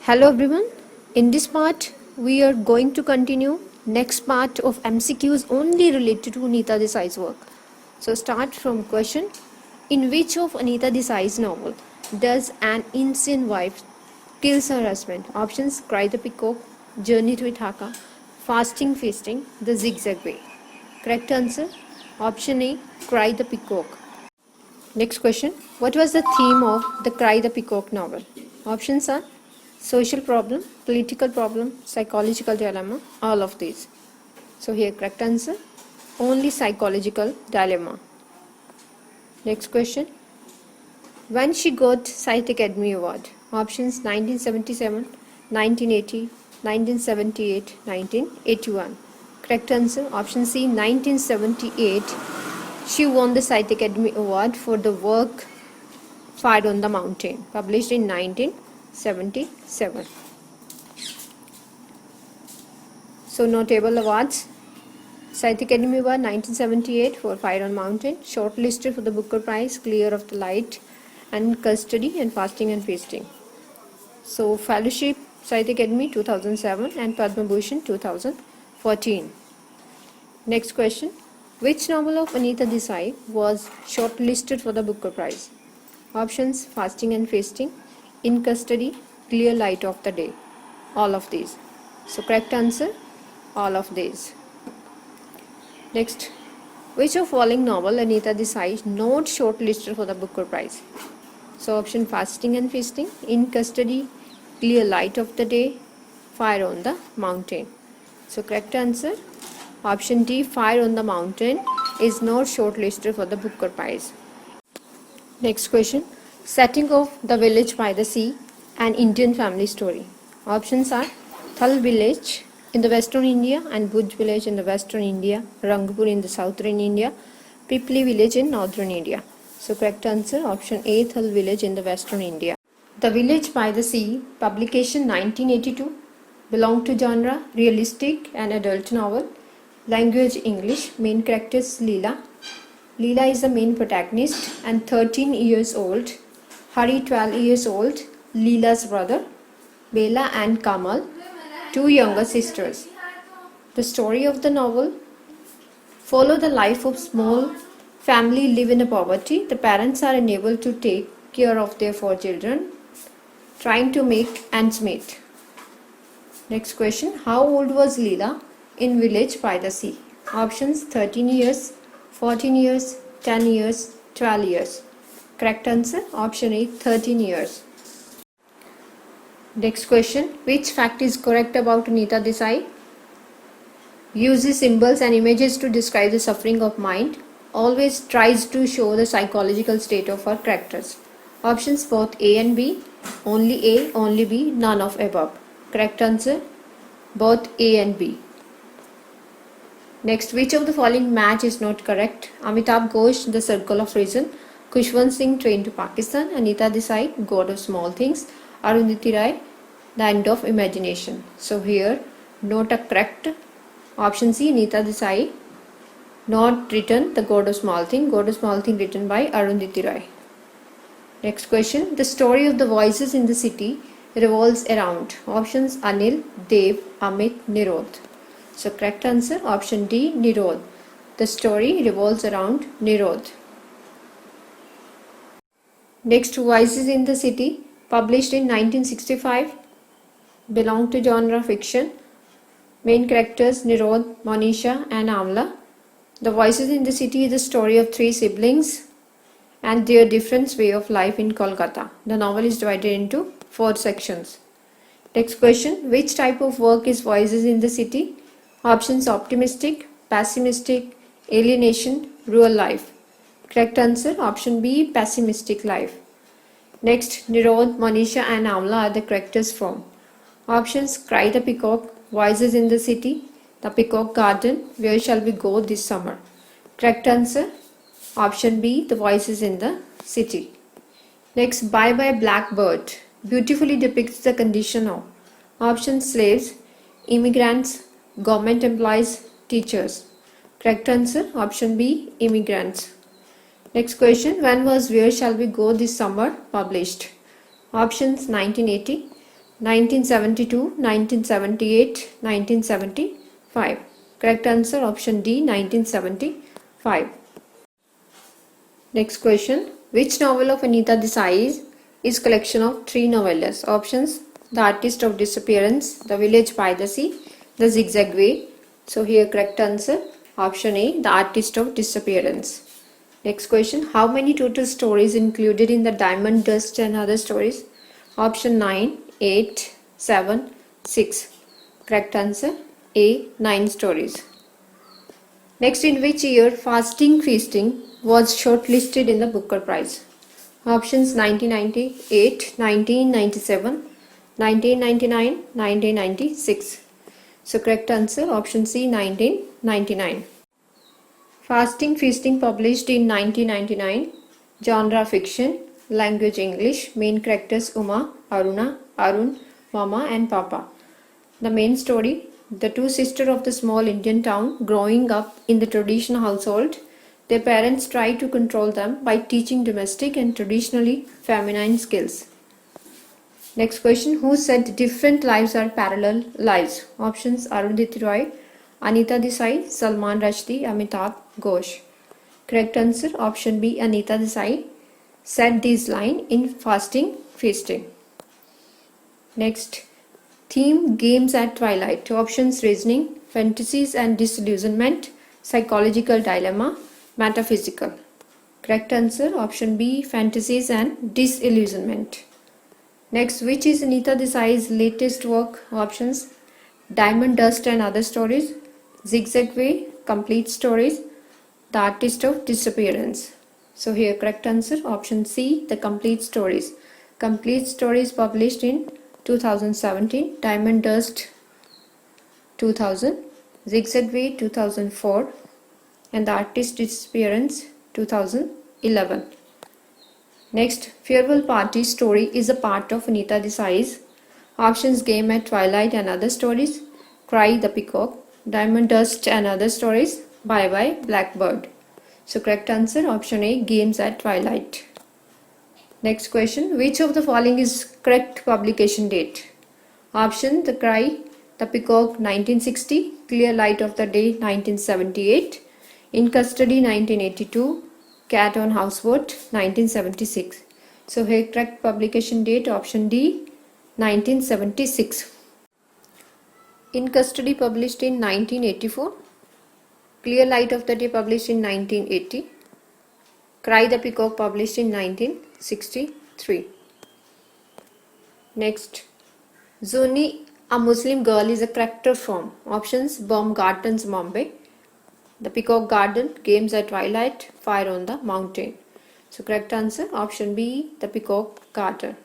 Hello everyone. In this part, we are going to continue next part of MCQs only related to Anita Desai's work. So start from question. In which of Anita Desai's novel does an Indian wife kills her husband? Options: Cry the Peacock, Journey to Ithaca, Fasting Feasting, The Zigzag Way. Correct answer: option A, Cry the Peacock. Next question. What was the theme of the Cry the Peacock novel? Options are social problem, political problem, psychological dilemma, all of these. So here correct answer, only psychological dilemma. Next question. When she got Sahitya Academy Award? Options: 1977, 1980, 1978, 1981. Correct answer, option C, 1978. She won the Sahitya Academy Award for the work Fire on the Mountain, published in 1977. So notable awards: Sahitya Academy Award 1978 for Fire on Mountain, shortlisted for the Booker Prize, Clear of the Light, and Custody and Fasting and Feasting. So Fellowship Sahitya Academy 2007 and Padma Bhushan 2014. Next question. Which novel of Anita Desai was shortlisted for the Booker Prize? Options: Fasting and Feasting, In Custody, Clear Light of the Day. All of these. So correct answer, all of these. Next, which of following novel Anita Desai is not shortlisted for the Booker Prize? So option: Fasting and Feasting, In Custody, Clear Light of the Day, Fire on the Mountain. So correct answer, option D, Fire on the Mountain is not shortlisted for the Booker Prize. Next question. Setting of The Village by the Sea, an Indian family story. Options are Thal village in the western India and Bhuj village in the western India, Rangpur in the southern India, Pipli village in northern India. So correct answer, option A, Thal village in the western India. The Village by the Sea, publication 1982, belong to genre realistic and adult novel. Language English. Main characters Leela. Leela is the main protagonist and 13 years old. Hari 12 years old. Leela's brother. Bela and Kamal, two younger sisters. The story of the novel follow the life of small family live in poverty. The parents are unable to take care of their 4 children, trying to make ends meet. Next question. How old was Leela in Village by the Sea? Options: 13 years, 14 years, 10 years, 12 years. Correct answer, option A, 13 years. Next question. Which fact is correct about Anita Desai? Uses symbols and images to describe the suffering of mind. Always tries to show the psychological state of her characters. Options: both A and B, only A, only B, none of above. Correct answer, both A and B. Next, which of the following match is not correct? Amitabh Ghosh, The Circle of Reason, Khushwant Singh, Train to Pakistan, Anita Desai, God of Small Things, Arundhati Roy, The End of Imagination. So here, not a correct. Option C, Anita Desai, not written The God of Small Thing. God of Small Thing written by Arundhati Roy. Next question. The story of the voices in the city revolves around. Options: Anil, Dev, Amit, Nirodh. So correct answer, option D, Nirodh. The story revolves around Nirodh. Next, Voices in the City, published in 1965, belong to genre fiction. Main characters Nirodh, Monisha and Amla. The Voices in the City is the story of 3 siblings and their different way of life in Kolkata. The novel is divided into 4 sections. Next question. Which type of work is Voices in the City? Options: optimistic, pessimistic, alienation, rural life. Correct answer, option B, pessimistic life. Next, Nirodh, Monisha and Amla are the characters from. Options: Cry the Peacock, Voices in the City, The Peacock Garden, Where Shall We Go This Summer. Correct answer, option B, The Voices in the City. Next, Bye Bye Blackbird beautifully depicts the condition of. Options: slaves, immigrants, government employees, teachers. Correct answer, option B, immigrants. Next question. When was Where Shall We Go This Summer published? Options: 1980, 1972, 1978, 1975. Correct answer option D, 1975. Next question. Which novel of Anita Desai is collection of 3 novellas? Options: The Artist of Disappearance, The Village by the Sea, The Zigzag Way. So here correct answer option A, The Artist of Disappearance. Next question. How many total stories included in the Diamond Dust and Other Stories? Option 9, 8, 7, 6. Correct answer A, 9 stories. Next, in which year Fasting Feasting was shortlisted in the Booker Prize? Options: 1998, 1997, 1999, 1996. So correct answer option C, 1999. Fasting Feasting published in 1999. Genre fiction. Language English. Main characters Uma, Aruna, Arun, Mama and Papa. The main story: the two sisters of the small Indian town growing up in the traditional household. Their parents try to control them by teaching domestic and traditionally feminine skills. Next question. Who said different lives are parallel lives? Options: Arundhati Roy, Anita Desai, Salman Rushdie, Amitabh Ghosh. Correct answer option B, Anita Desai said this line in Fasting Feasting. Next. Theme: Games at Twilight. Options: Reasoning, Fantasies and Disillusionment, Psychological Dilemma, Metaphysical. Correct answer option B, Fantasies and Disillusionment. Next, which is Anita Desai's latest work? Options: Diamond Dust and Other Stories, Zigzag Way, Complete Stories, The Artist of Disappearance. So here correct answer option C, The Complete Stories. Complete Stories published in 2017, Diamond Dust 2000, Zigzag Way 2004 and The Artist Disappearance 2011. Next, Farewell Party Story is a part of Anita Desai's. Options: Game at Twilight and Other Stories, Cry the Peacock, Diamond Dust and Other Stories, Bye Bye Blackbird. So correct answer option A, Games at Twilight. Next question. Which of the following is correct publication date? Option: The Cry the Peacock 1960, Clear Light of the Day 1978, In Custody 1982, Cat on Houseboat 1976. So here correct publication date option D, 1976. In Custody published in 1984, Clear Light of the Day published in 1980, Cry the Peacock published in 1963. Next, Zuni, a Muslim girl, is a character from. Options: Baumgarten's Bombay, The Peacock Garden, Games at Twilight, Fire on the Mountain. So correct answer option B, The Peacock Garden.